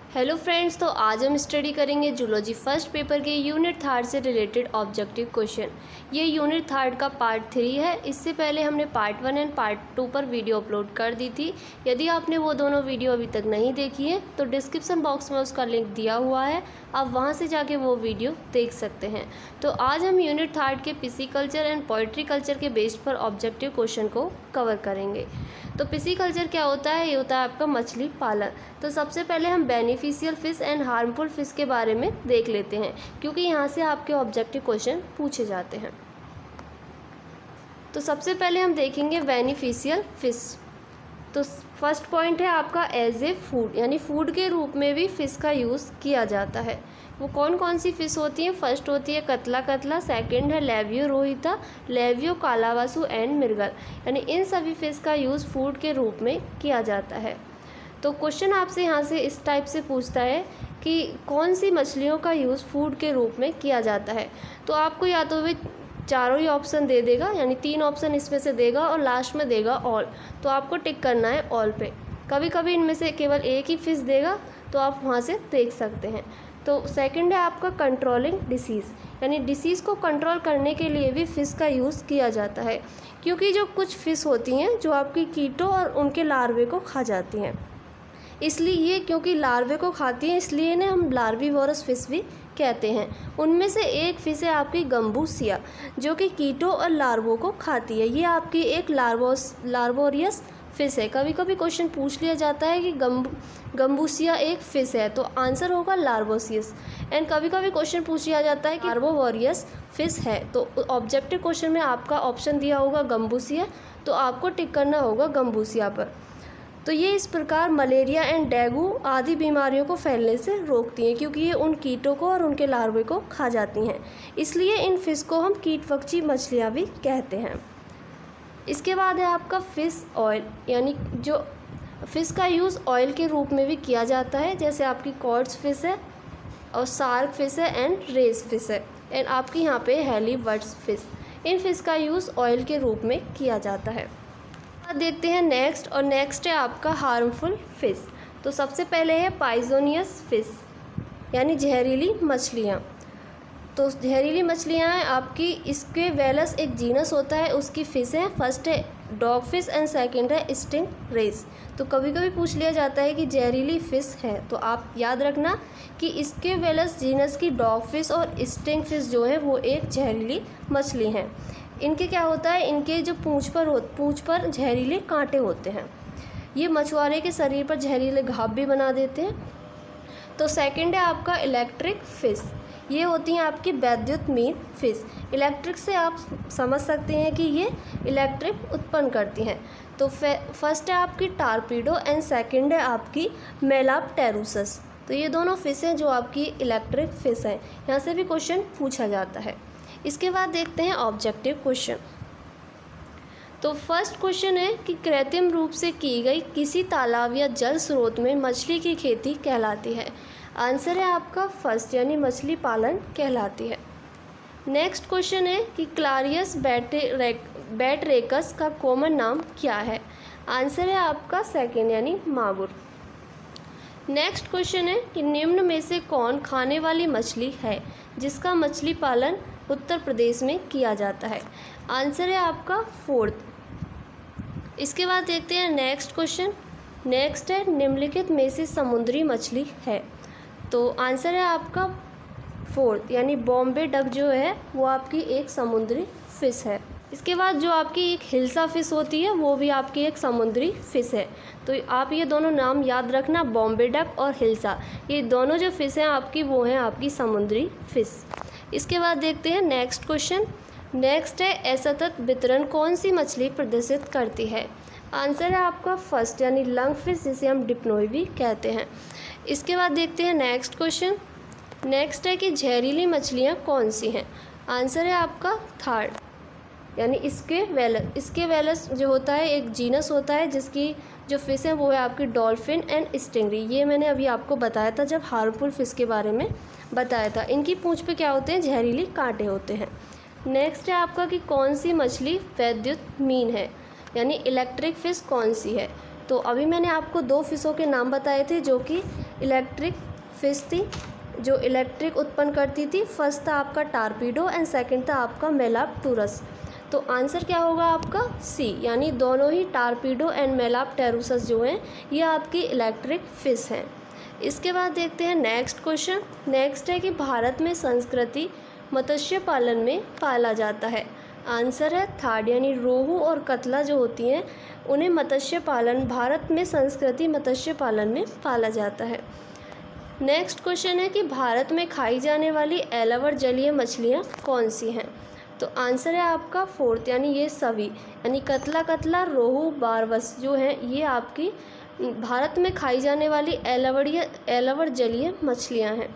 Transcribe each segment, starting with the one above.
Hello friends, तो आज हम स्टडी करेंगे जूलॉजी फर्स्ट पेपर के यूनिट थर्ड से रिलेटेड ऑब्जेक्टिव क्वेश्चन। ये यूनिट थर्ड का पार्ट 3 है। इससे पहले हमने पार्ट 1 एंड पार्ट 2 पर वीडियो अपलोड कर दी थी। यदि आपने वो दोनों वीडियो अभी तक नहीं देखी है तो डिस्क्रिप्शन बॉक्स में उसका लिंक दिया हुआ है, आप वहाँ से जाके वो वीडियो देख सकते हैं। तो आज हम यूनिट थर्ड के पिसिकल्चर एंड पोएट्री कल्चर के बेस पर ऑब्जेक्टिव क्वेश्चन को कवर करेंगे। तो पिसिकल्चर क्या होता है? ये होता है आपका मछली पालन। तो सबसे पहले हम beneficial fish and harmful fish के बारे में देख लेते हैं, क्योंकि यहाँ से आपके ऑब्जेक्टिव क्वेश्चन पूछे जाते हैं। तो सबसे पहले हम देखेंगे बेनिफिशियल फ़िश। तो फर्स्ट पॉइंट है आपका एज ए फूड, यानी फूड के रूप में भी फ़िश का यूज़ किया जाता है। वो कौन कौन सी फ़िश होती हैं? फर्स्ट होती है कतला कतला, सेकंड है लेवियो रोहिता, लेवियो कालावासु एंड मृगल, यानी इन सभी फ़िश का यूज़ फूड के रूप में किया जाता है। तो क्वेश्चन आपसे यहाँ से इस टाइप से पूछता है कि कौन सी मछलियों का यूज़ फूड के रूप में किया जाता है। तो आपको या तो वे चारों ही ऑप्शन दे देगा, यानी 3 ऑप्शन इसमें से देगा और लास्ट में देगा ऑल। तो आपको टिक करना है ऑल पे। कभी कभी इनमें से केवल एक ही फिश देगा, तो आप वहाँ से देख सकते हैं। तो सेकंड है आपका कंट्रोलिंग डिसीज़, यानी डिसीज़ को कंट्रोल करने के लिए भी फ़िश का यूज़ किया जाता है, क्योंकि जो कुछ फ़िश होती हैं जो आपकी कीटों और उनके लार्वे को खा जाती हैं। इसलिए ये क्योंकि लार्वे को खाती हैं, इसलिए इन्हें हम लार्वीवोरस फिश भी कहते हैं। उनमें से एक फिश है आपकी गम्बूसिया, जो कि कीटों और लार्वों को खाती है। ये आपकी एक लार्वोरियस फिश है। कभी कभी क्वेश्चन पूछ लिया जाता है कि गम्बूसिया एक फ़िश है, तो आंसर होगा लार्वोसियस। एंड कभी कभी क्वेश्चन पूछ लिया जाता है कि लार्वोरियस फिश है, तो ऑब्जेक्टिव क्वेश्चन में आपका ऑप्शन दिया होगा गम्बूसिया, तो आपको टिक करना होगा गम्बूसिया पर। तो ये इस प्रकार मलेरिया एंड डेंगू आदि बीमारियों को फैलने से रोकती हैं, क्योंकि ये उन कीटों को और उनके लार्वे को खा जाती हैं। इसलिए इन फिश को हम कीटभक्षी मछलियाँ भी कहते हैं। इसके बाद है आपका फ़िश ऑयल, यानी जो फ़िश का यूज़ ऑयल के रूप में भी किया जाता है, जैसे आपकी कॉड्स फिश है और शार्क फिश है एंड रेज फिश है, एंड आपकी यहाँ पे हेलीबर्ड्स फिश। इन फिश का यूज़ ऑयल के रूप में किया जाता है। देखते हैं नेक्स्ट, और नेक्स्ट है आपका हार्मफुल फ़िश। तो सबसे पहले है पॉइजनियस फ़िश, यानी जहरीली मछलियाँ। तो जहरीली मछलियाँ हैं आपकी, इसके वेलस एक जीनस होता है, उसकी फ़िश है। फर्स्ट है डॉग फिश एंड सेकंड है स्टिंग रेस। तो कभी कभी पूछ लिया जाता है कि जहरीली फ़िश है, तो आप याद रखना कि इसके वेलस जीनस की डॉग फिश और स्टिंग फिश जो है वो एक जहरीली मछली हैं। इनके क्या होता है, इनके जो पूँछ पर जहरीले कांटे होते हैं। ये मछुआरे के शरीर पर जहरीले घाव भी बना देते हैं। तो सेकंड है आपका इलेक्ट्रिक फ़िश। ये होती हैं आपकी वैद्युतमीन फ़िश। इलेक्ट्रिक से आप समझ सकते हैं कि ये इलेक्ट्रिक उत्पन्न करती हैं। तो फर्स्ट है आपकी टारपीडो एंड सेकंड है आपकी मेलाप्टेरुसस। तो ये दोनों फ़िश हैं जो आपकी इलेक्ट्रिक फ़िश हैं। यहाँ से भी क्वेश्चन पूछा जाता है। इसके बाद देखते हैं ऑब्जेक्टिव क्वेश्चन। तो फर्स्ट क्वेश्चन है कि कृत्रिम रूप से की गई किसी तालाब या जल स्रोत में मछली की खेती कहलाती है। आंसर है आपका फर्स्ट, यानी मछली पालन कहलाती है। नेक्स्ट क्वेश्चन है कि क्लारियस बैटरेकस का कॉमन नाम क्या है। आंसर है आपका सेकंड, यानी मागुर। नेक्स्ट क्वेश्चन है कि निम्न में से कौन खाने वाली मछली है जिसका मछली पालन उत्तर प्रदेश में किया जाता है। आंसर है आपका फोर्थ। इसके बाद देखते हैं नेक्स्ट क्वेश्चन। नेक्स्ट है निम्नलिखित में से समुद्री मछली है। तो आंसर है आपका फोर्थ, यानी बॉम्बे डक जो है वो आपकी एक समुद्री फ़िश है। इसके बाद जो आपकी एक हिल्सा फ़िश होती है वो भी आपकी एक समुद्री फ़िश है। तो आप ये दोनों नाम याद रखना, बॉम्बे डक और हिल्सा, ये दोनों जो फ़िश हैं आपकी वो हैं आपकी समुद्री फ़िश। इसके बाद देखते हैं नेक्स्ट क्वेश्चन। नेक्स्ट है असतत वितरण कौन सी मछली प्रदर्शित करती है। आंसर है आपका फर्स्ट, यानी लंग फिश, जिसे हम डिप्नोई भी कहते हैं। इसके बाद देखते हैं नेक्स्ट क्वेश्चन। नेक्स्ट है कि जहरीली मछलियाँ कौन सी हैं। आंसर है आपका थर्ड, यानी इसके वेलस जो होता है एक जीनस होता है, जिसकी जो फ़िश है वो है आपकी डॉल्फिन एंड स्टिंगरी। ये मैंने अभी आपको बताया था जब हार्मफुल फ़िश के बारे में बताया था। इनकी पूँछ पे क्या होते हैं, जहरीली कांटे होते हैं। नेक्स्ट है आपका कि कौन सी मछली वैद्युतमीन है, यानी इलेक्ट्रिक फ़िश कौन सी है। तो अभी मैंने आपको 2 फ़िशों के नाम बताए थे जो कि इलेक्ट्रिक फिश थी जो इलेक्ट्रिक उत्पन्न करती थी। फर्स्ट था आपका टारपीडो एंड सेकंड था आपका मेलाप्टूरस। तो आंसर क्या होगा आपका सी, यानी दोनों ही टारपीडो एंड मेलाप्टेरुसस जो हैं ये आपकी इलेक्ट्रिक फिश हैं। इसके बाद देखते हैं नेक्स्ट क्वेश्चन। नेक्स्ट है कि भारत में संस्कृति मत्स्य पालन में पाला जाता है। आंसर है थर्ड, यानी रोहू और कतला जो होती हैं उन्हें मत्स्य पालन, भारत में संस्कृति मत्स्य पालन में पाला जाता है। नेक्स्ट क्वेश्चन है कि भारत में खाई जाने वाली एलावर जलीय मछलियाँ कौन सी हैं। तो आंसर है आपका फोर्थ, यानी ये सभी, यानी कतला, रोहू, बारबस जो हैं ये आपकी भारत में खाई जाने वाली एलावर जलीय मछलियाँ हैं।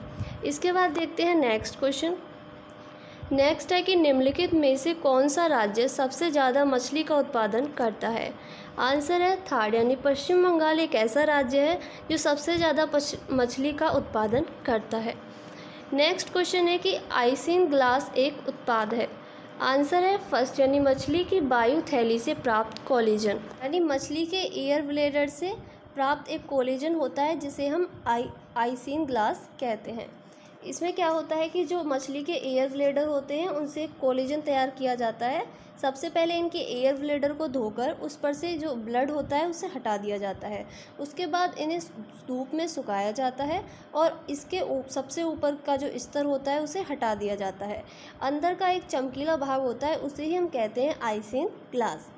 इसके बाद देखते हैं नेक्स्ट क्वेश्चन। नेक्स्ट है कि निम्नलिखित में से कौन सा राज्य सबसे ज़्यादा मछली का उत्पादन करता है। आंसर है थर्ड, यानी पश्चिम बंगाल एक ऐसा राज्य है जो सबसे ज़्यादा मछली का उत्पादन करता है। नेक्स्ट क्वेश्चन है कि आइसिन ग्लास एक उत्पाद है। आंसर है फर्स्ट, यानी मछली की वायु थैली से प्राप्त कोलेजन, यानी मछली के एयर ब्लेडर से प्राप्त एक कोलेजन होता है जिसे हम आइसिन ग्लास कहते हैं। इसमें क्या होता है कि जो मछली के एयर ब्लेडर होते हैं उनसे कोलेजन तैयार किया जाता है। सबसे पहले इनके एयर ब्लेडर को धोकर उस पर से जो ब्लड होता है उसे हटा दिया जाता है। उसके बाद इन्हें धूप में सुखाया जाता है और इसके सबसे ऊपर का जो स्तर होता है उसे हटा दिया जाता है। अंदर का एक चमकीला भाग होता है उसे ही हम कहते हैं आइसिन ग्लास,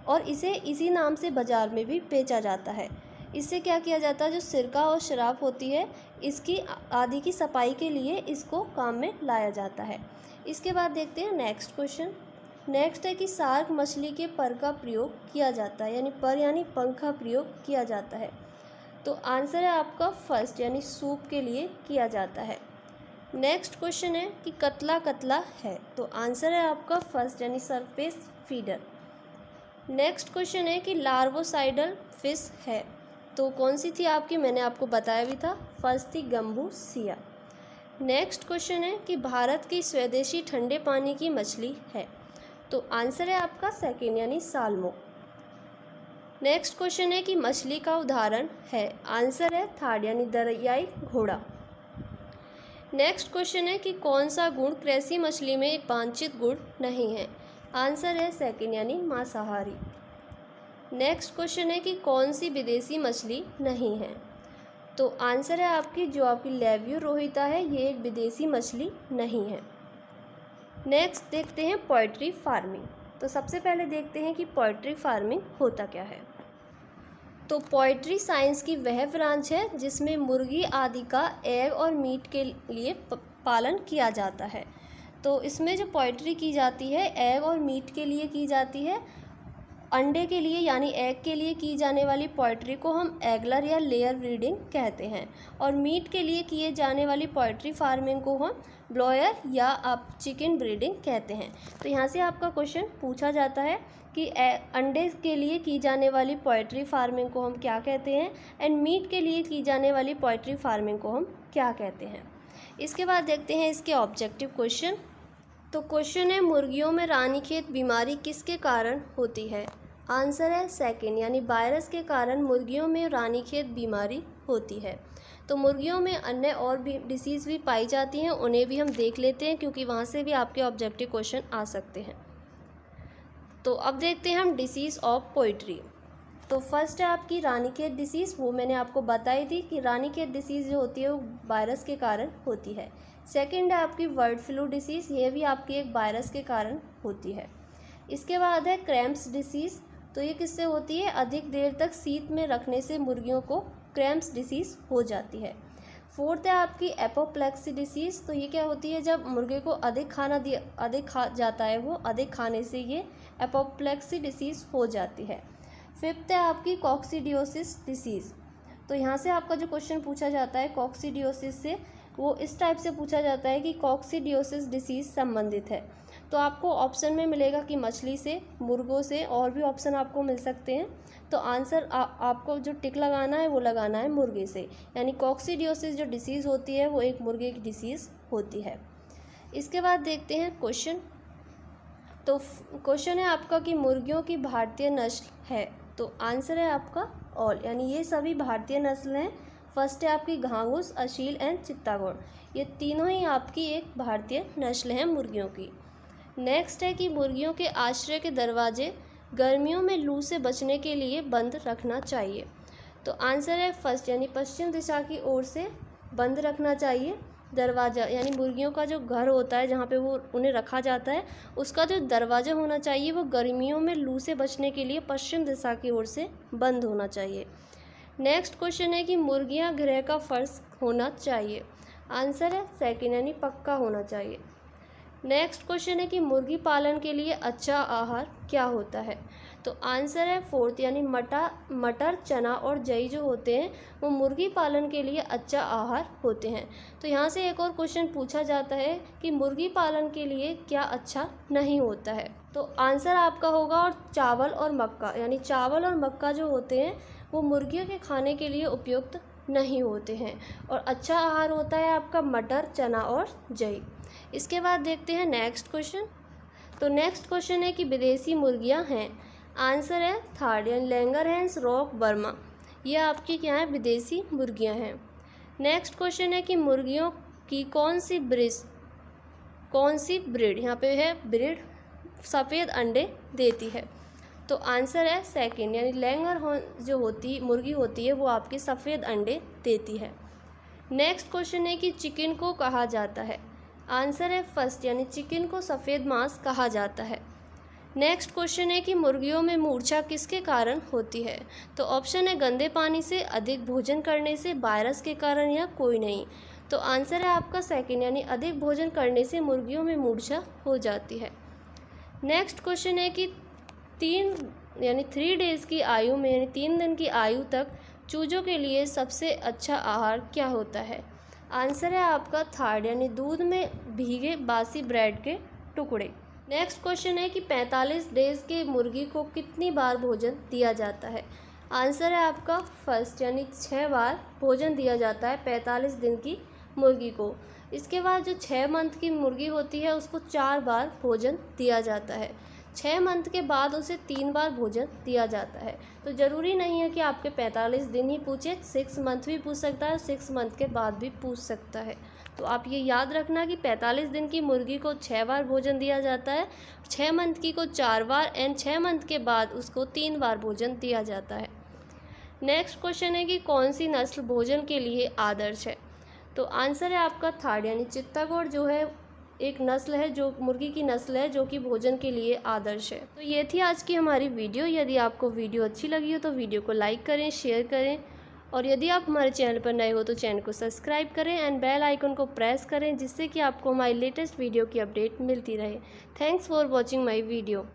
और इसे इसी नाम से बाज़ार में भी बेचा जाता है। इससे क्या किया जाता है, जो सिरका और शराब होती है इसकी आदि की सफाई के लिए इसको काम में लाया जाता है। इसके बाद देखते हैं नेक्स्ट क्वेश्चन। नेक्स्ट है कि शार्क मछली के पर का प्रयोग किया जाता है, यानी पर यानी पंख का प्रयोग किया जाता है। तो आंसर है आपका फर्स्ट, यानी सूप के लिए किया जाता है। नेक्स्ट क्वेश्चन है कि कतला है। तो आंसर है आपका फर्स्ट, यानी सरफेस फीडर। नेक्स्ट क्वेश्चन है कि लार्वोसाइडल फिश है। तो कौन सी थी आपकी, मैंने आपको बताया भी था, फर्स्ट थी गम्बूसिया। नेक्स्ट क्वेश्चन है कि भारत की स्वदेशी ठंडे पानी की मछली है। तो आंसर है आपका सेकेंड, यानी साल्मो। नेक्स्ट क्वेश्चन है कि मछली का उदाहरण है। आंसर है थर्ड, यानी दरियाई घोड़ा। नेक्स्ट क्वेश्चन है कि कौन सा गुण कृषि मछली में वांछित गुण नहीं है। आंसर है सेकेंड, यानी मांसाहारी। नेक्स्ट क्वेश्चन है कि कौन सी विदेशी मछली नहीं है। तो आंसर है आपकी जो आपकी लेव्यू रोहिता है ये एक विदेशी मछली नहीं है। नेक्स्ट देखते हैं पोल्ट्री फार्मिंग। तो सबसे पहले देखते हैं कि पोल्ट्री फार्मिंग होता क्या है। तो पोल्ट्री साइंस की वह ब्रांच है जिसमें मुर्गी आदि का एग और मीट के लिए पालन किया जाता है। तो इसमें जो पोल्ट्री की जाती है एग और मीट के लिए की जाती है। अंडे के लिए यानी एग के लिए की जाने वाली पोल्ट्री को हम एगलर या लेयर ब्रीडिंग कहते हैं, और मीट के लिए किए जाने वाली पोल्ट्री फार्मिंग को हम ब्लॉयर या आप चिकन ब्रीडिंग कहते हैं। तो यहाँ से आपका क्वेश्चन पूछा जाता है कि अंडे के लिए की जाने वाली पोल्ट्री फार्मिंग को हम क्या कहते हैं एंड मीट के लिए की जाने वाली पोल्ट्री फार्मिंग को हम क्या कहते हैं। इसके बाद देखते हैं इसके ऑब्जेक्टिव क्वेश्चन। तो क्वेश्चन है मुर्गियों में रानीखेत बीमारी किसके कारण होती है। आंसर है सेकेंड, यानी वायरस के कारण मुर्गियों में रानीखेत बीमारी होती है। तो मुर्गियों में अन्य और भी डिसीज़ भी पाई जाती हैं, उन्हें भी हम देख लेते हैं क्योंकि वहाँ से भी आपके ऑब्जेक्टिव क्वेश्चन आ सकते हैं। तो अब देखते हैं हम डिसीज़ ऑफ पोल्ट्री। तो फर्स्ट है आपकी रानीखेत डिसीज़, वो मैंने आपको बताई थी कि रानीखेत डिसीज़ जो होती है वो वायरस के कारण होती है। सेकेंड है आपकी बर्ड फ्लू डिसीज़, ये भी आपकी एक वायरस के कारण होती है। इसके बाद है क्रैम्प्स डिसीज़, तो ये किससे होती है, अधिक देर तक शीत में रखने से मुर्गियों को क्रैम्प्स डिसीज़ हो जाती है। फोर्थ है आपकी एपोप्लेक्सी डिसीज़, तो ये क्या होती है, जब मुर्गे को अधिक खा जाता है वो अधिक खाने से ये एपोप्लेक्सी डिसीज़ हो जाती है। फिफ्थ है आपकी कॉक्सीडियोसिस डिसीज़, तो यहाँ से आपका जो क्वेश्चन पूछा जाता है कॉक्सीडियोसिस से, वो इस टाइप से पूछा जाता है कि कॉक्सीडियोसिस डिसीज़ संबंधित है। तो आपको ऑप्शन में मिलेगा कि मछली से, मुर्गों से, और भी ऑप्शन आपको मिल सकते हैं। तो आंसर आपको जो टिक लगाना है वो लगाना है मुर्गे से, यानी कॉक्सीडियोसिस जो डिसीज़ होती है वो एक मुर्गे की डिसीज़ होती है। इसके बाद देखते हैं क्वेश्चन। तो क्वेश्चन है आपका कि मुर्गियों की भारतीय नस्ल है। तो आंसर है आपका ऑल, यानी ये सभी भारतीय नस्ल हैं। फर्स्ट है आपकी घांगुस, असील एंड चित्तागोंग। ये तीनों ही आपकी एक भारतीय नस्ल हैं मुर्गियों की। नेक्स्ट है कि मुर्गियों के आश्रय के दरवाजे गर्मियों में लू से बचने के लिए बंद रखना चाहिए। तो आंसर है फर्स्ट, यानी पश्चिम दिशा की ओर से बंद रखना चाहिए दरवाज़ा, यानी मुर्गियों का जो घर होता है जहाँ पे वो उन्हें रखा जाता है, उसका जो दरवाज़ा होना चाहिए वो गर्मियों में लू से बचने के लिए पश्चिम दिशा की ओर से बंद होना चाहिए। नेक्स्ट क्वेश्चन है कि मुर्गियाँ गृह का फर्श होना चाहिए। आंसर है सेकंड, यानी पक्का होना चाहिए। नेक्स्ट क्वेश्चन है कि मुर्गी पालन के लिए अच्छा आहार क्या होता है। तो आंसर है फोर्थ, यानी मटर, चना और जई जो होते हैं वो मुर्गी पालन के लिए अच्छा आहार होते हैं। तो यहाँ से एक और क्वेश्चन पूछा जाता है कि मुर्गी पालन के लिए क्या अच्छा नहीं होता है। तो आंसर आपका होगा और चावल और मक्का, यानी चावल और मक्का जो होते हैं वो मुर्गियों के खाने के लिए उपयुक्त नहीं होते हैं। और अच्छा आहार होता है आपका मटर, चना और जई। इसके बाद देखते हैं नेक्स्ट क्वेश्चन। तो नेक्स्ट क्वेश्चन है कि विदेशी मुर्गियां हैं। आंसर है थर्ड, यानी लैंगरहैंस, रॉक, बर्मा। ये आपकी क्या है, विदेशी मुर्गियां हैं। नेक्स्ट क्वेश्चन है कि मुर्गियों की कौन सी ब्रीड, यहाँ पे है ब्रीड, सफ़ेद अंडे देती है। तो आंसर है सेकंड, यानी लैंगरहॉर्न जो मुर्गी होती है वो आपकी सफ़ेद अंडे देती है। नेक्स्ट क्वेश्चन है कि चिकन को कहा जाता है। आंसर है फर्स्ट, यानी चिकन को सफ़ेद मांस कहा जाता है। नेक्स्ट क्वेश्चन है कि मुर्गियों में मूर्छा किसके कारण होती है। तो ऑप्शन है गंदे पानी से, अधिक भोजन करने से, वायरस के कारण या कोई नहीं। तो आंसर है आपका सेकंड, यानी अधिक भोजन करने से मुर्गियों में मूर्छा हो जाती है। नेक्स्ट क्वेश्चन है कि 3 डेज़ की आयु में, यानी 3 दिन की आयु तक चूजों के लिए सबसे अच्छा आहार क्या होता है। आंसर है आपका थर्ड, यानी दूध में भीगे बासी ब्रेड के टुकड़े। नेक्स्ट क्वेश्चन है कि 45 डेज़ के मुर्गी को कितनी बार भोजन दिया जाता है। आंसर है आपका फर्स्ट, यानी 6 बार भोजन दिया जाता है 45 दिन की मुर्गी को। इसके बाद जो 6 मंथ की मुर्गी होती है उसको 4 बार भोजन दिया जाता है। 6 मंथ के बाद उसे 3 बार भोजन दिया जाता है। तो ज़रूरी नहीं है कि आपके 45 दिन ही पूछे, 6 मंथ भी पूछ सकता है, 6 मंथ के बाद भी पूछ सकता है। तो आप ये याद रखना कि 45 दिन की मुर्गी को 6 बार भोजन दिया जाता है, 6 मंथ की को 4 बार एंड 6 मंथ के बाद उसको 3 बार भोजन दिया जाता है। नेक्स्ट क्वेश्चन है कि कौन सी नस्ल भोजन के लिए आदर्श है। तो आंसर है आपका थर्ड, यानी चित्तागोंग जो है एक नस्ल है, जो मुर्गी की नस्ल है जो कि भोजन के लिए आदर्श है। तो ये थी आज की हमारी वीडियो। यदि आपको वीडियो अच्छी लगी हो तो वीडियो को लाइक करें, शेयर करें, और यदि आप हमारे चैनल पर नए हो तो चैनल को सब्सक्राइब करें एंड बेल आइकन को प्रेस करें, जिससे कि आपको हमारी लेटेस्ट वीडियो की अपडेट मिलती रहे। Thanks for watching my video.